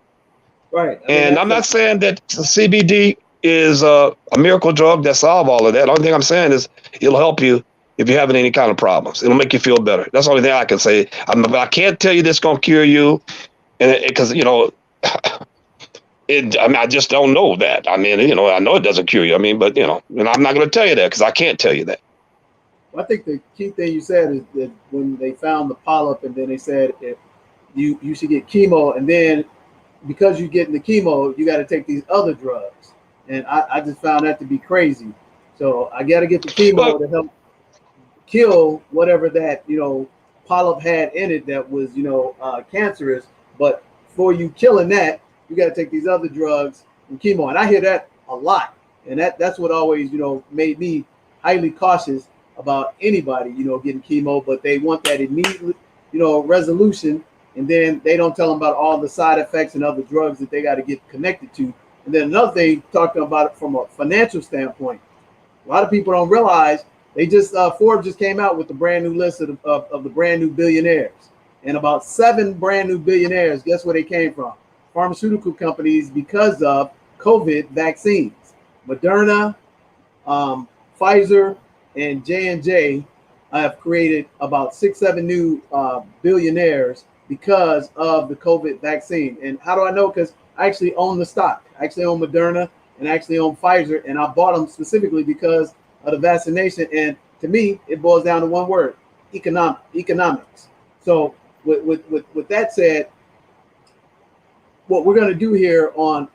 Right. And I'm not saying that CBD is a miracle drug that solves all of that. The only thing I'm saying is it'll help you if you're having any kind of problems. It'll make you feel better. That's the only thing I can say. I can't tell you this is going to cure you, because, I just don't know that. I mean, I know it doesn't cure you. I mean, but, and I'm not going to tell you that because I can't tell you that. Well, I think the key thing you said is that when they found the polyp, and then they said if you should get chemo, and then because you're getting the chemo, you got to take these other drugs. And I just found that to be crazy. So I got to get the chemo to help kill whatever that, polyp had in it that was, cancerous. But for you killing that, you got to take these other drugs and chemo. And I hear that a lot. And that's what always, made me highly cautious about anybody, getting chemo. But they want that immediate, resolution. And then they don't tell them about all the side effects and other drugs that they got to get connected to. And then another thing, talking about it from a financial standpoint, a lot of people don't realize they just Forbes just came out with the brand new list of the brand new billionaires, and about 7 brand new billionaires. Guess where they came from? Pharmaceutical companies, because of COVID vaccines. Moderna, Pfizer, and J&J have created about 6-7 new billionaires because of the COVID vaccine. And how do I know? Because I actually own the stock. I actually own Moderna, and actually on Pfizer, and I bought them specifically because of the vaccination. And to me, it boils down to one word: economics. So with that said, what we're going to do here on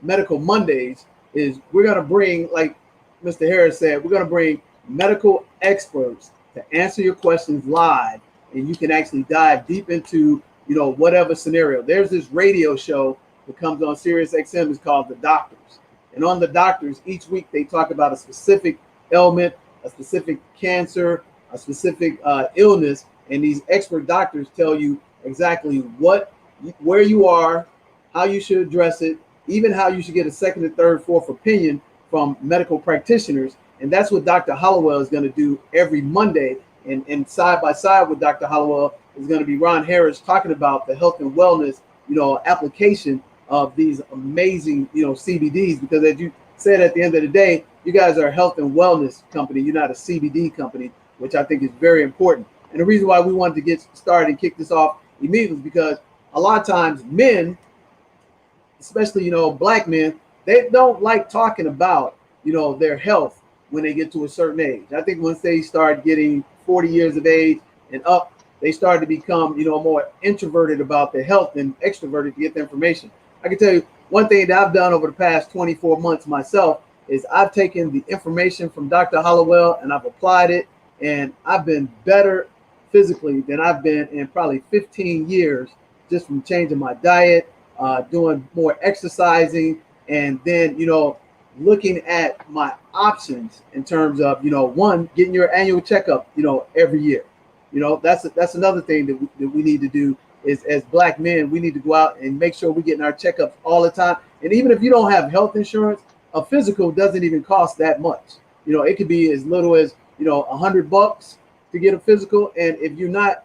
Medical Mondays is we're going to bring, like Mr. Harris said, we're going to bring medical experts to answer your questions live, and you can actually dive deep into, you know, whatever scenario. There's this radio show that comes on Sirius XM. It's called The Doctors, and on The Doctors, each week they talk about a specific ailment, a specific cancer, a specific illness, and these expert doctors tell you exactly where you are, how you should address it, even how you should get a second and third, fourth opinion from medical practitioners. And that's what Dr. Hollowell is going to do every Monday. And side by side with Dr. Hollowell is going to be Ron Harris talking about the health and wellness, you know, application of these amazing, you know, CBDs. Because as you said, at the end of the day, you guys are a health and wellness company. You're not a CBD company, which I think is very important. And the reason why we wanted to get started and kick this off immediately is because a lot of times men, especially, you know, black men, they don't like talking about, you know, their health when they get to a certain age. I think once they start getting 40 years of age and up, they start to become, you know, more introverted about their health than extroverted to get the information. I can tell you one thing that I've done over the past 24 months myself is I've taken the information from Dr. Hollowell and I've applied it, and I've been better physically than I've been in probably 15 years just from changing my diet, doing more exercising, and then, you know, looking at my options in terms of, you know, one, getting your annual checkup, you know, every year. You know, that's another thing that we need to do is, as black men, we need to go out and make sure we're getting our checkups all the time. And even if you don't have health insurance, a physical doesn't even cost that much. You know, it could be as little as, you know, $100 to get a physical. And if you're not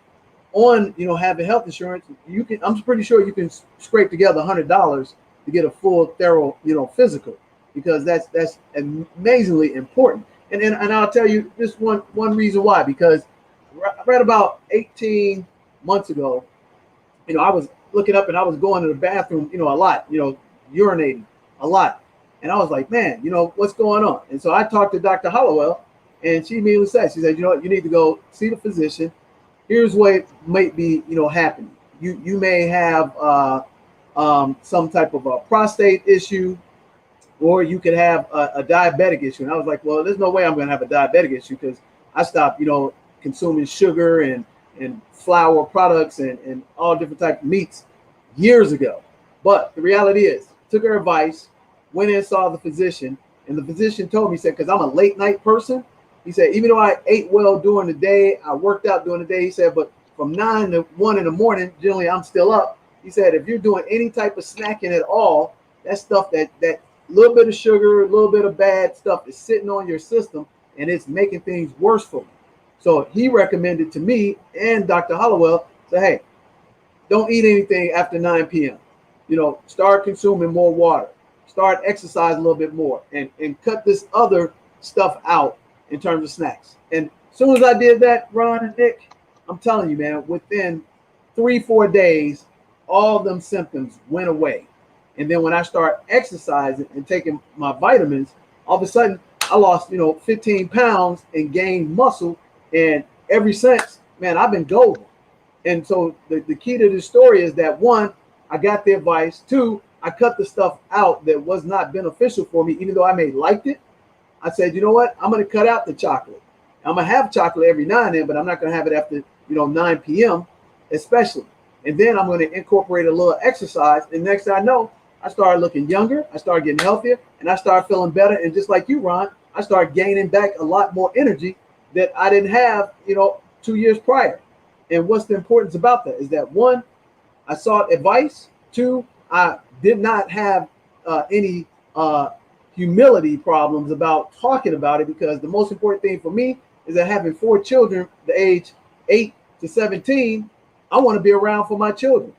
on, you know, having health insurance, you can, I'm pretty sure you can scrape together $100 to get a full, thorough, you know, physical, because that's amazingly important. And I'll tell you this one reason why, because right about 18 months ago, you know, I was looking up and I was going to the bathroom, you know, a lot, you know, urinating a lot. And I was like, man, you know, what's going on? And so I talked to Dr. Hollowell, and she immediately said, she said, you know what, you need to go see the physician. Here's what might be, you know, happening. You may have some type of a prostate issue, or you could have a diabetic issue. And I was like, well, there's no way I'm going to have a diabetic issue, because I stopped, you know, consuming sugar and flour products and all different types of meats years ago. But the reality is, took her advice, went in and saw the physician, and the physician told me, he said, because I'm a late night person, he said, even though I ate well during the day, I worked out during the day, he said, but from 9 to 1 in the morning, generally I'm still up. He said, if you're doing any type of snacking at all, that stuff, that little bit of sugar, a little bit of bad stuff is sitting on your system, and it's making things worse for you. So he recommended to me and Dr. Hollowell, say, hey, don't eat anything after 9 p.m. You know, start consuming more water, start exercising a little bit more, and cut this other stuff out in terms of snacks. And as soon as I did that, Ron and Nick, I'm telling you, man, within 3-4 days, all of them symptoms went away. And then when I start exercising and taking my vitamins, all of a sudden I lost, you know, 15 pounds and gained muscle. And ever since, man, I've been golden. And so the key to this story is that, one, I got the advice. Two, I cut the stuff out that was not beneficial for me, even though I may liked it. I said, you know what? I'm going to cut out the chocolate. I'm going to have chocolate every now and then, but I'm not going to have it after, you know, 9 p.m. especially. And then I'm going to incorporate a little exercise. And next thing I know, I started looking younger. I started getting healthier, and I started feeling better. And just like you, Ron, I started gaining back a lot more energy that I didn't have, you know, 2 years prior. And what's the importance about that is that, one, I sought advice. Two, I did not have any humility problems about talking about it, because the most important thing for me is that having 4 children, the age 8 to 17, I want to be around for my children.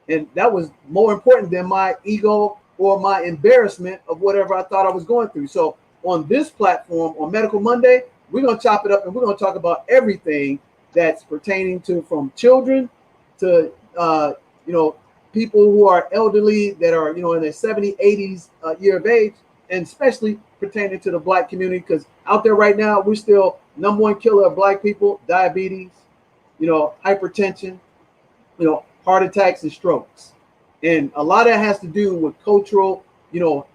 And that was more important than my ego or my embarrassment of whatever I thought I was going through. So on this platform, on Medical Monday, we're going to chop it up and we're going to talk about everything that's pertaining to, from children to, you know, people who are elderly that are, you know, in their 70s, 80s year of age, and especially pertaining to the Black community, because out there right now, we're still #1 killer of Black people: diabetes, hypertension, heart attacks and strokes. And a lot of that has to do with cultural,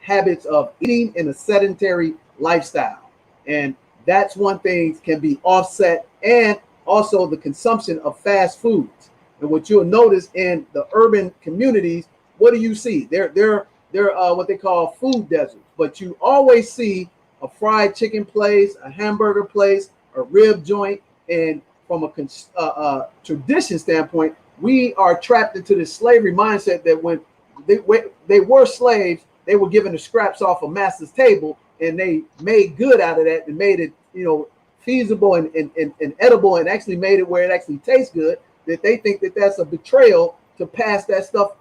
habits of eating in a sedentary lifestyle. And that's one thing can be offset, and also the consumption of fast foods. And what you'll notice in the urban communities, what do you see? They're what they call food deserts, but you always see a fried chicken place, a hamburger place, a rib joint. And from a tradition standpoint, we are trapped into this slavery mindset that when they were slaves, they were given the scraps off a master's table, and they made good out of that and made it, feasible and edible, and actually made it where it actually tastes good. That they think that that's a betrayal to pass that stuff,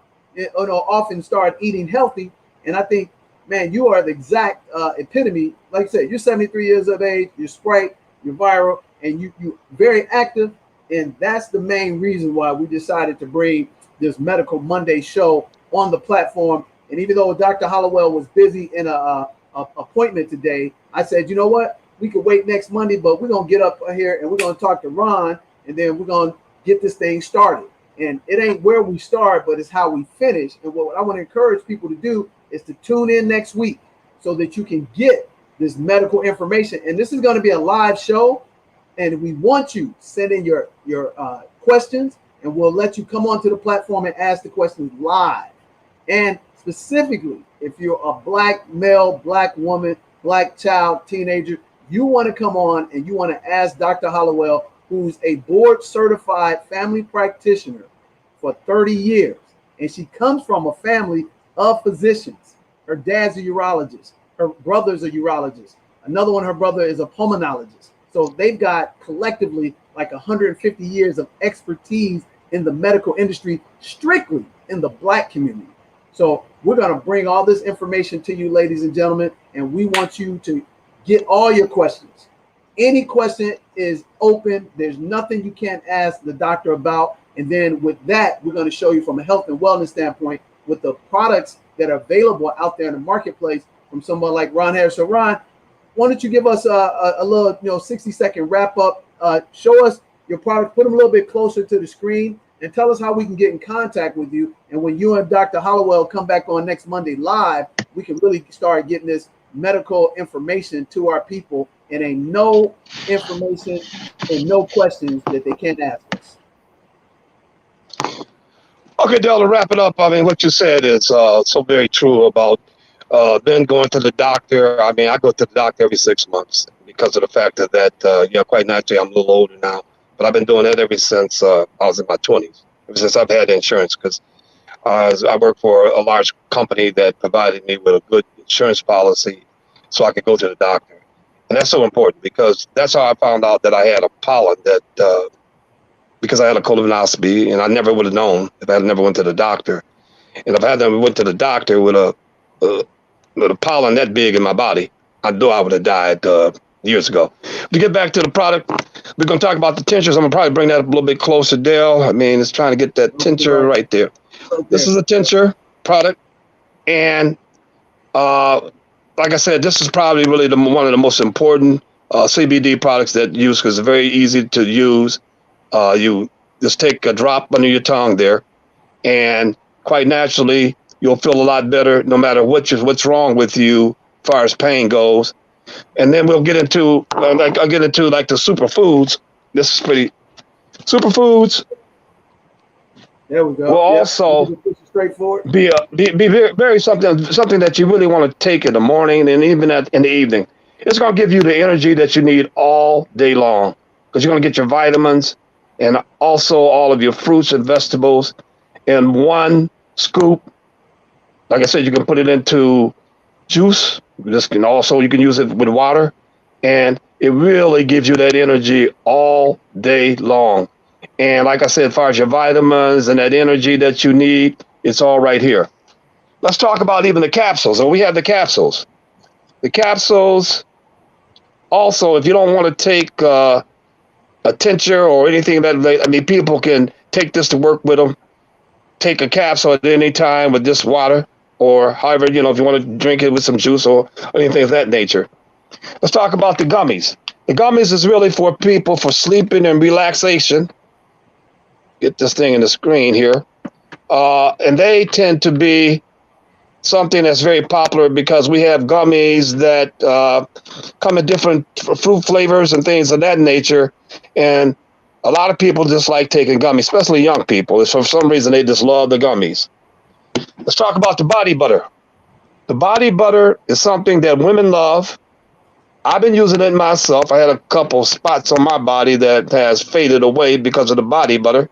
off and start eating healthy. And I think, man, you are the exact epitome. Like I said, you're 73 years of age, you're Sprite, you're viral, and you very active. And that's the main reason why we decided to bring this Medical Monday show on the platform. And even though Dr. Hollowell was busy in a appointment today, I said, you know what? We could wait next Monday, but we're going to get up here and we're going to talk to Ron, and then we're going to get this thing started. And it ain't where we start, but it's how we finish. And what I want to encourage people to do is to tune in next week so that you can get this medical information. And this is going to be a live show, and we want you to send in your questions, and we'll let you come onto the platform and ask the questions live. And specifically, if you're a Black male, Black woman, Black child, teenager, you want to come on and you want to ask Dr. Hollowell, who's a board certified family practitioner for 30 years. And she comes from a family of physicians. Her dad's a urologist. Her brother's a urologist. Another one, her brother is a pulmonologist. So they've got collectively like 150 years of expertise in the medical industry, strictly in the Black community. So we're going to bring all this information to you, ladies and gentlemen, and we want you to get all your questions. Any question is open. There's nothing you can't ask the doctor about. And then with that, we're going to show you from a health and wellness standpoint with the products that are available out there in the marketplace from someone like Ron Harris. So Ron, why don't you give us a little 60-second wrap up, show us your product, put them a little bit closer to the screen, and tell us how we can get in contact with you. And when you and Dr. Hollowell come back on next Monday live, we can really start getting this medical information to our people, and ain't no information and no questions that they can't ask us. Okay, Dale, to wrap it up, I mean, what you said is so very true about then going to the doctor. I mean, I go to the doctor every 6 months because of the fact that, quite naturally, I'm a little older now, but I've been doing that ever since I was in my 20s, ever since I've had insurance, because I work for a large company that provided me with a good insurance policy so I could go to the doctor. And that's so important, because that's how I found out that I had a pollen, that because I had a colonoscopy, and I never would have known if I had never went to the doctor. And if I had never went to the doctor with a pollen that big in my body, I know I would have died years ago. To get back to the product, we're going to talk about the tinctures. I'm going to probably bring that up a little bit closer, Dale. I mean, it's trying to get that tincture right there. This is a tincture product, and like I said, this is probably really one of the most important CBD products that you use, because it's very easy to use. You just take a drop under your tongue there, and quite naturally, you'll feel a lot better no matter what's wrong with you as far as pain goes. And then we'll get into, I'll get into like the superfoods. This is pretty, superfoods. There we go. Will also be very, very something that you really want to take in the morning and even in the evening. It's going to give you the energy that you need all day long, because you're going to get your vitamins and also all of your fruits and vegetables in one scoop. Like I said, you can put it into juice. You can use it with water, and it really gives you that energy all day long. And like I said, as far as your vitamins and that energy that you need, it's all right here. Let's talk about even the capsules. So we have the capsules. The capsules, also, if you don't want to take a tincture or anything people can take this to work with them. Take a capsule at any time with this water, or however, you know, if you want to drink it with some juice or anything of that nature. Let's talk about the gummies. The gummies is really for people for sleeping and relaxation. Get this thing in the screen here. And they tend to be something that's very popular because we have gummies that come in different fruit flavors and things of that nature. And a lot of people just like taking gummies, especially young people. For some reason, they just love the gummies. Let's talk about the body butter. The body butter is something that women love. I've been using it myself. I had a couple spots on my body that has faded away because of the body butter.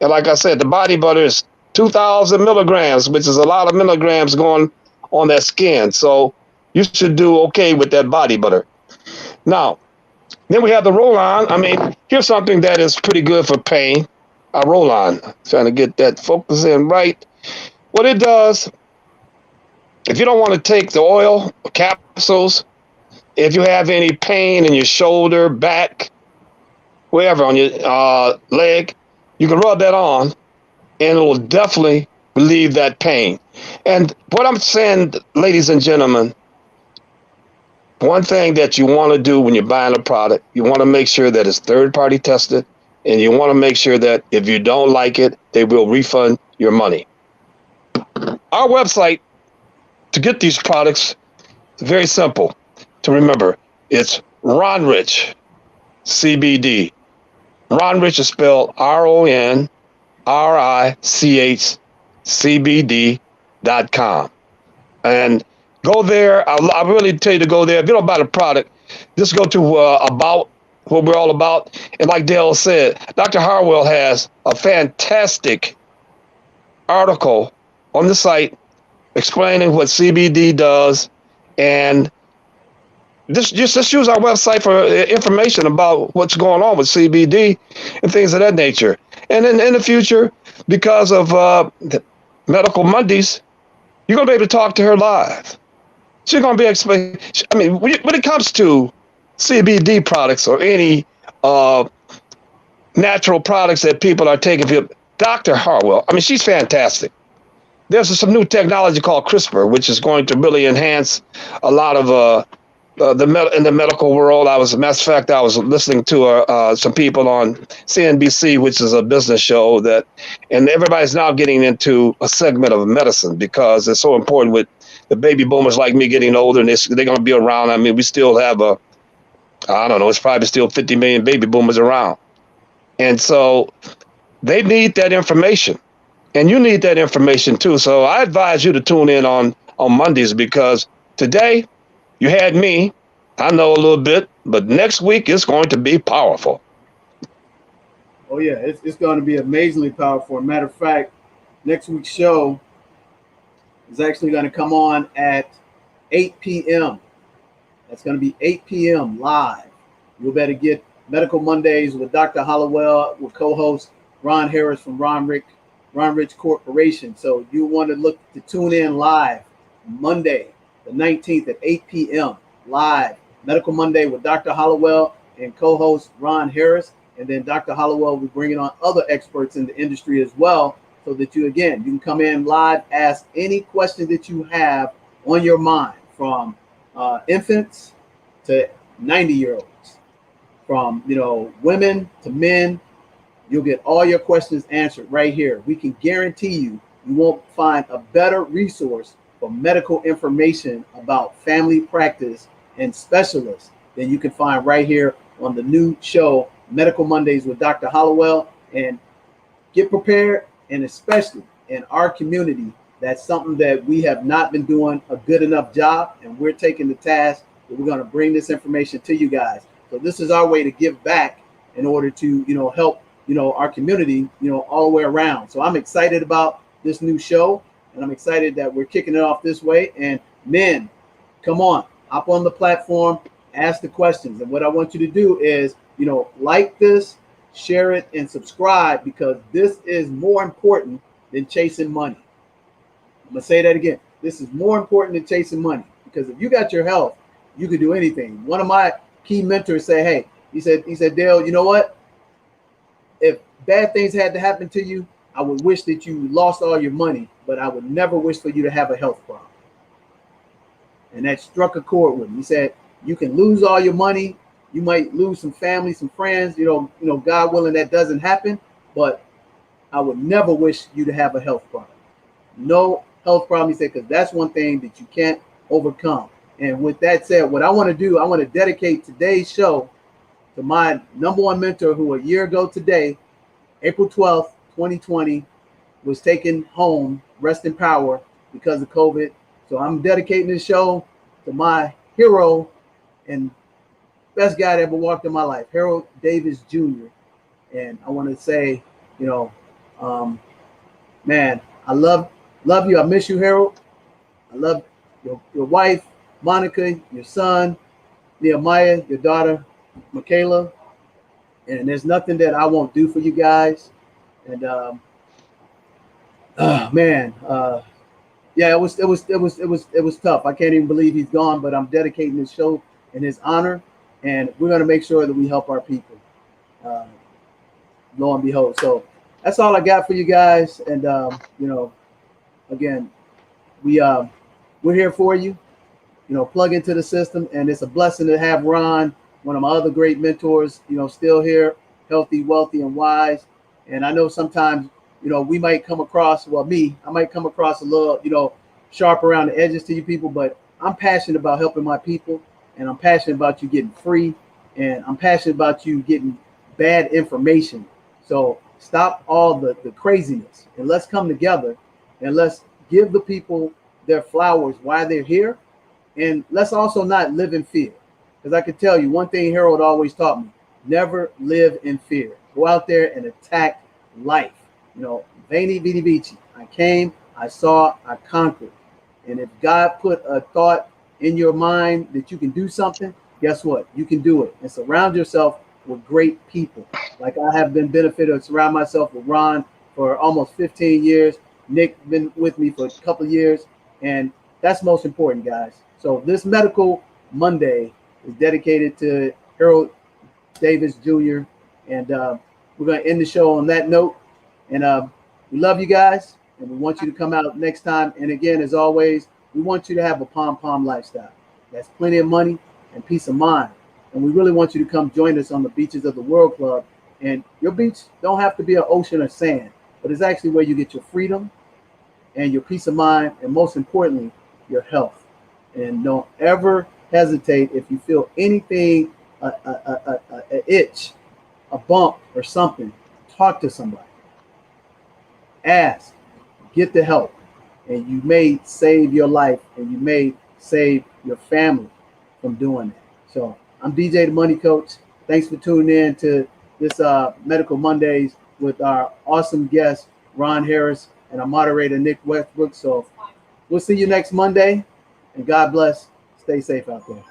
And like I said, the body butter is 2,000 milligrams, which is a lot of milligrams going on that skin. So you should do okay with that body butter. Now, then we have the roll-on. I mean, here's something that is pretty good for pain. A roll-on. Trying to get that focus in right. What it does, if you don't want to take the oil or capsules, if you have any pain in your shoulder, back, wherever on your leg, you can rub that on, and it will definitely relieve that pain. And what I'm saying, ladies and gentlemen, one thing that you want to do when you're buying a product, you want to make sure that it's third-party tested, and you want to make sure that if you don't like it, they will refund your money. Our website to get these products is very simple to remember. It's Ron Rich, CBD. Ron Rich is spelled RONRICH, CBD.com. Go there. I really tell you to go there. If you don't buy the product, just go to About, what we're all about. And like Dale said, Dr. Harwell has a fantastic article on the site explaining what CBD does. And just use our website for information about what's going on with CBD and things of that nature. And in the future, because of Medical Mondays, you're going to be able to talk to her live. She's going to be explaining. I mean, when it comes to CBD products or any natural products that people are taking, Dr. Harwell, I mean, she's fantastic. There's some new technology called CRISPR, which is going to really enhance a lot of in the medical world. As a matter of fact, I was listening to some people on CNBC, which is a business show and everybody's now getting into a segment of medicine because it's so important with the baby boomers like me getting older, and they're going to be around. I mean, we still have I don't know, it's probably still 50 million baby boomers around. And so they need that information. And you need that information too. So I advise you to tune in on Mondays, because today you had me. I know a little bit, but next week it's going to be powerful. Oh yeah, it's going to be amazingly powerful. Matter of fact, next week's show is actually going to come on at 8 p.m. That's going to be 8 p.m. live. You'll better get Medical Mondays with Dr. Hollowell, with co-host Ron Harris from Ron Rich Corporation. So you want to look to tune in live Monday, the 19th at 8 p.m. live. Medical Monday with Dr. Hollowell and co-host Ron Harris. And then Dr. Hollowell will be bringing on other experts in the industry as well, so that you can come in live, ask any question that you have on your mind, from infants to 90-year-olds, from women to men. You'll get all your questions answered right here. We can guarantee you won't find a better resource for medical information about family practice and specialists than you can find right here on the new show, Medical Mondays with Dr. Hollowell. And get prepared, and especially in our community, that's something that we have not been doing a good enough job, and we're taking the task that we're going to bring this information to you guys. So this is our way to give back in order to help our community, all the way around. So I'm excited about this new show, and I'm excited that we're kicking it off this way. And men, come on, hop on the platform, ask the questions. And what I want you to do is, like this, share it, and subscribe, because this is more important than chasing money. I'm gonna say that again. This is more important than chasing money, because if you got your health, you can do anything. One of my key mentors said, he said, Dale, you know what? If bad things had to happen to you, I would wish that you lost all your money, but I would never wish for you to have a health problem. And that struck a chord with me. He said, you can lose all your money. You might lose some family, some friends, you know, God willing, that doesn't happen. But I would never wish you to have a health problem. No health problem, he said, because that's one thing that you can't overcome. And with that said, what I want to do, I want to dedicate today's show to my #1 mentor who a year ago today, April 12th, 2020, was taken home, rest in power, because of COVID. So I'm dedicating this show to my hero and best guy that ever walked in my life, Harold Davis Jr. And I want to say, you know, man, I love you. I miss you, Harold. I love your wife, Monica, your son, Nehemiah, your daughter, Michaela. And there's nothing that I won't do for you guys. And man, yeah, it was tough. I can't even believe he's gone, but I'm dedicating this show in his honor, and we're gonna make sure that we help our people. Lo and behold, so that's all I got for you guys. And you know, again, we're here for you. You know, plug into the system, and it's a blessing to have Ron, one of my other great mentors, you know, still here, healthy, wealthy, and wise. And I know sometimes, you know, we might come across, well, I might come across a little, you know, sharp around the edges to you people, but I'm passionate about helping my people, and I'm passionate about you getting free, and I'm passionate about you getting bad information. So stop all the craziness, and let's come together, and let's give the people their flowers while they're here. And let's also not live in fear. Because I can tell you one thing Harold always taught me: never live in fear. Go out there and attack life. You know, Veni Vidi Vici. I came, I saw, I conquered. And if God put a thought in your mind that you can do something, guess what? You can do it. And surround yourself with great people. Like I have been benefited to surround myself with Ron for almost 15 years. Nick been with me for a couple of years. And that's most important, guys. So this Medical Monday is dedicated to Harold Davis Jr. And we're going to end the show on that note. And we love you guys, and we want you to come out next time. And again, as always, we want you to have a pom-pom lifestyle. That's plenty of money and peace of mind. And we really want you to come join us on the beaches of the World Club. And your beach don't have to be an ocean of sand, but it's actually where you get your freedom and your peace of mind, and most importantly, your health. And don't ever hesitate if you feel anything, an itch, a bump or something, talk to somebody. Ask, get the help, and you may save your life, and you may save your family from doing that. So I'm DJ the Money Coach. Thanks for tuning in to this Medical Mondays with our awesome guest, Ron Harris, and our moderator, Nick Westbrook. So we'll see you next Monday, and God bless. Stay safe out there.